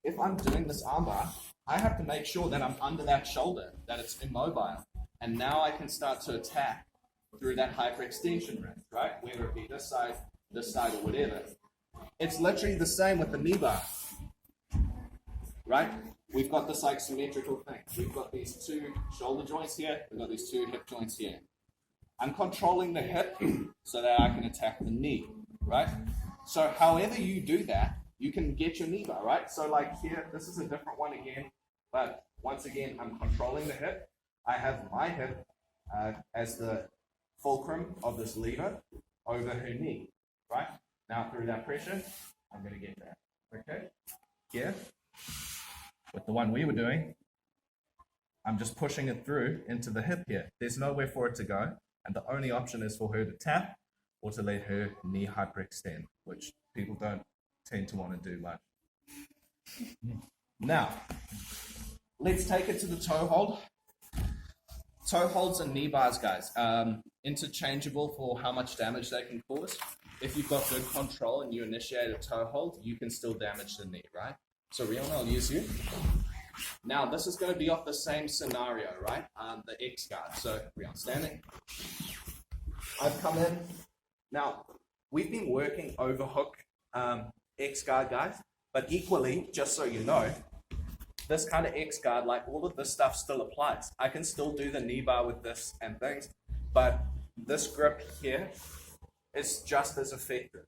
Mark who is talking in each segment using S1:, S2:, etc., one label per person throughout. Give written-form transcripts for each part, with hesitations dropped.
S1: if I'm doing this armbar, I have to make sure that I'm under that shoulder, that it's immobile. And now I can start to attack through that hyperextension range, right? Whether it be this side, or whatever. It's literally the same with the knee bar, right? We've got this like symmetrical thing. We've got these two shoulder joints here. We've got these two hip joints here. I'm controlling the hip so that I can attack the knee, right? So however you do that, you can get your knee bar, right? So like here, this is a different one again, but once again, I'm controlling the hip. I have my hip as the fulcrum of this lever over her knee, right? Now through that pressure, I'm going to get that, okay? Here, with the one we were doing, I'm just pushing it through into the hip here. There's nowhere for it to go, and the only option is for her to tap or to let her knee hyperextend, which people don't tend to want to do much. Now, let's take it to the toe hold. Toe holds and knee bars, guys, interchangeable for how much damage they can cause. If you've got good control and you initiate a toe hold, you can still damage the knee, right? So Rion, I'll use you. Now, this is going to be off the same scenario, right? The X guard. So Rion, standing. I've come in. Now, we've been working overhook X guard, guys, but equally, just so you know, this kind of X guard, like all of this stuff still applies. I can still do the knee bar with this and things, but this grip here is just as effective.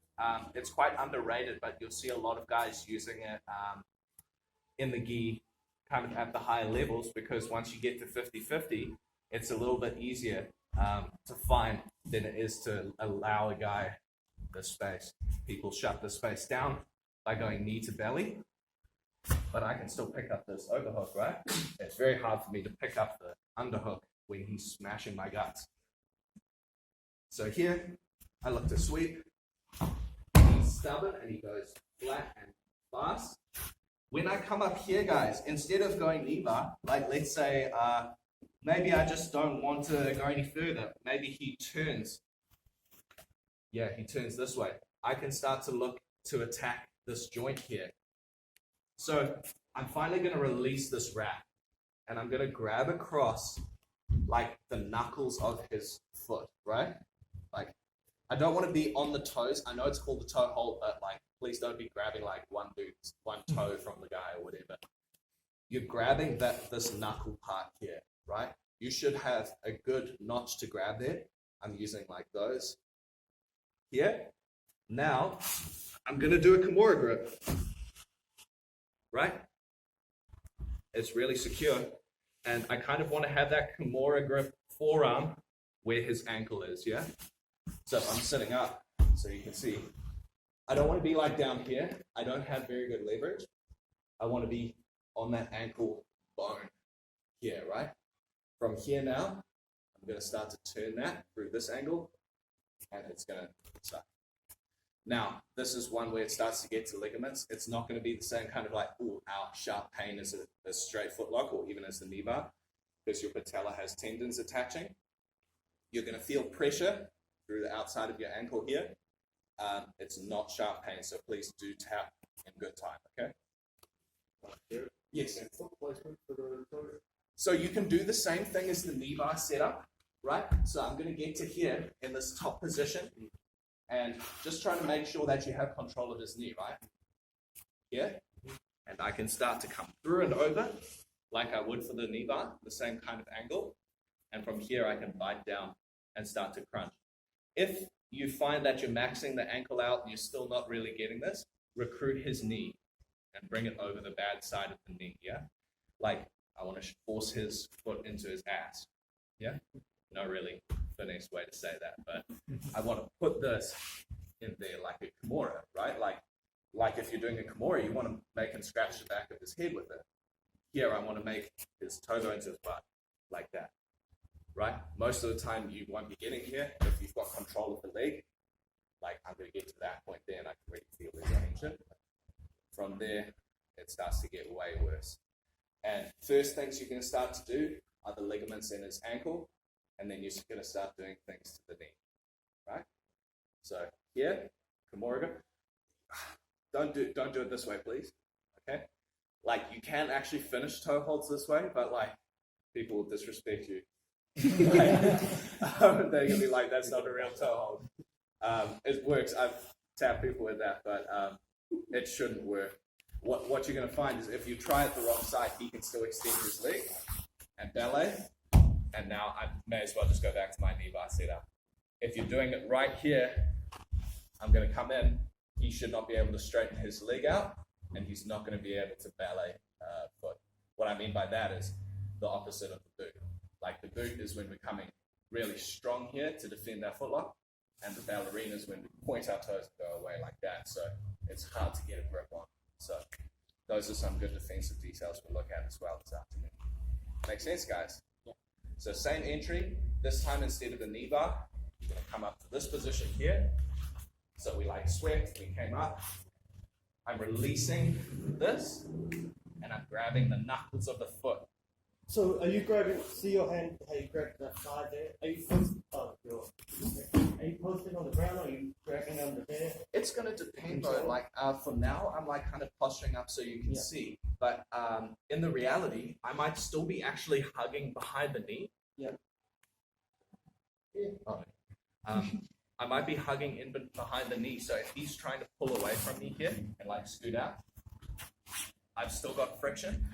S1: It's quite underrated, but you'll see a lot of guys using it in the gi kind of at the higher levels, because once you get to 50-50, it's a little bit easier to find than it is to allow a guy the space. People shut the space down by going knee to belly, but I can still pick up this overhook, right? It's very hard for me to pick up the underhook when he's smashing my guts. So here, I look to sweep. He's stubborn and he goes flat and fast. When I come up here, guys, instead of going knee bar, like let's say maybe I just don't want to go any further. Maybe he turns. Yeah, he turns this way. I can start to look to attack this joint here. So I'm finally going to release this wrap, and I'm going to grab across like the knuckles of his foot, right? Like, I don't want to be on the toes. I know it's called the toe hold, but like, please don't be grabbing like one toe from the guy or whatever. You're grabbing this knuckle part here, right? You should have a good notch to grab there. I'm using like those here. Now, I'm going to do a Kimura grip, right? It's really secure. And I kind of want to have that Kimura grip forearm where his ankle is, yeah? So I'm sitting up so you can see. I don't want to be like down here. I don't have very good leverage. I want to be on that ankle bone here, right? From here now, I'm going to start to turn that through this angle, and it's going to start. Now, this is one where it starts to get to ligaments. It's not going to be the same kind of like, ooh, ow, sharp pain as a straight foot lock or even as the knee bar, because your patella has tendons attaching. You're going to feel pressure through the outside of your ankle here. It's not sharp pain, so please do tap in good time, okay? Yes. So you can do the same thing as the knee bar setup, right? So I'm going to get to here in this top position and just trying to make sure that you have control of his knee, right? Here. And I can start to come through and over like I would for the knee bar, the same kind of angle. And from here, I can bite down and start to crunch. If you find that you're maxing the ankle out and you're still not really getting this, recruit his knee and bring it over the bad side of the knee, yeah? Like, I want to force his foot into his ass, yeah? No really finesse way to say that, but I want to put this in there like a Kimura, right? Like if you're doing a Kimura, you want to make him scratch the back of his head with it. Here, I want to make his toe go into his butt, like that, right? Most of the time, you won't be getting here. If you've got control of the leg, like I'm going to get to that point there, and I can really feel the tension. From there, it starts to get way worse. And first things you're going to start to do are the ligaments in his ankle, and then you're going to start doing things to the knee, right? So here, Kimura, don't do it this way, please. Okay. like you can actually finish toe holds this way, but like people will disrespect you. Like, they're gonna be like, that's not a real toe hold. It works. I've tapped people with that, but it shouldn't work. What you're gonna find is if you try it the wrong side, he can still extend his leg and ballet. And now I may as well just go back to my knee bar setup. If you're doing it right here, I'm gonna come in. He should not be able to straighten his leg out, and he's not going to be able to ballet foot. What I mean by that is the opposite of the boot. Like the boot is when we're coming really strong here to defend our footlock, and the ballerina is when we point our toes and go away like that. So it's hard to get a grip on. So those are some good defensive details we'll look at as well this afternoon. Make sense, guys? Yeah. So same entry. This time instead of the knee bar, you're going to come up to this position here. So we like swept, we came up. I'm releasing this, and I'm grabbing the knuckles of the foot.
S2: So are you grabbing, see your hand, how you grab that side there? Are you posting on the ground, or are you grabbing under there?
S1: It's going to depend though, like for now, I'm like kind of posturing up so you can see. But in the reality, I might still be actually hugging behind the knee.
S2: Yeah.
S1: Oh. I might be hugging in behind the knee, so if he's trying to pull away from me here and like scoot out, I've still got friction.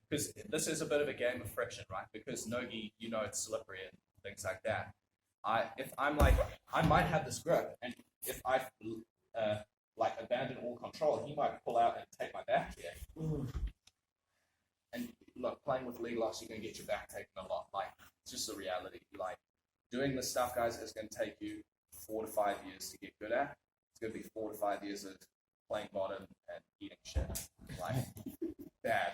S1: Because this is a bit of a game of friction, right? Because nogi, you know, it's slippery and things like that. If I'm like, I might have this grip, and if I like abandon all control, he might pull out and take my back here. And look, playing with leg locks, you're gonna get your back taken a lot. Like, it's just the reality. Like, doing this stuff, guys, is going to take you 4 to 5 years to get good at. It's going to be 4 to 5 years of playing bottom and eating shit. Like, bad.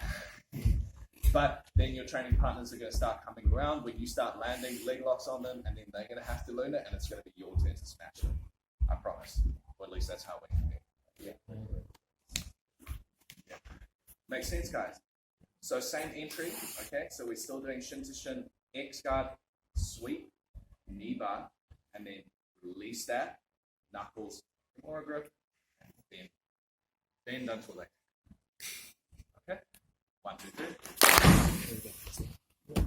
S1: But then your training partners are going to start coming around when you start landing leg locks on them, and then they're going to have to learn it, and it's going to be your turn to smash it. I promise. Or at least that's how we're going to do. Yeah. Makes sense, guys? So same entry, okay? So we're still doing shin to shin, X guard, sweep, knee bar, and then release that, knuckles, more grip, and bend until leg. Okay? 1, 2, 3.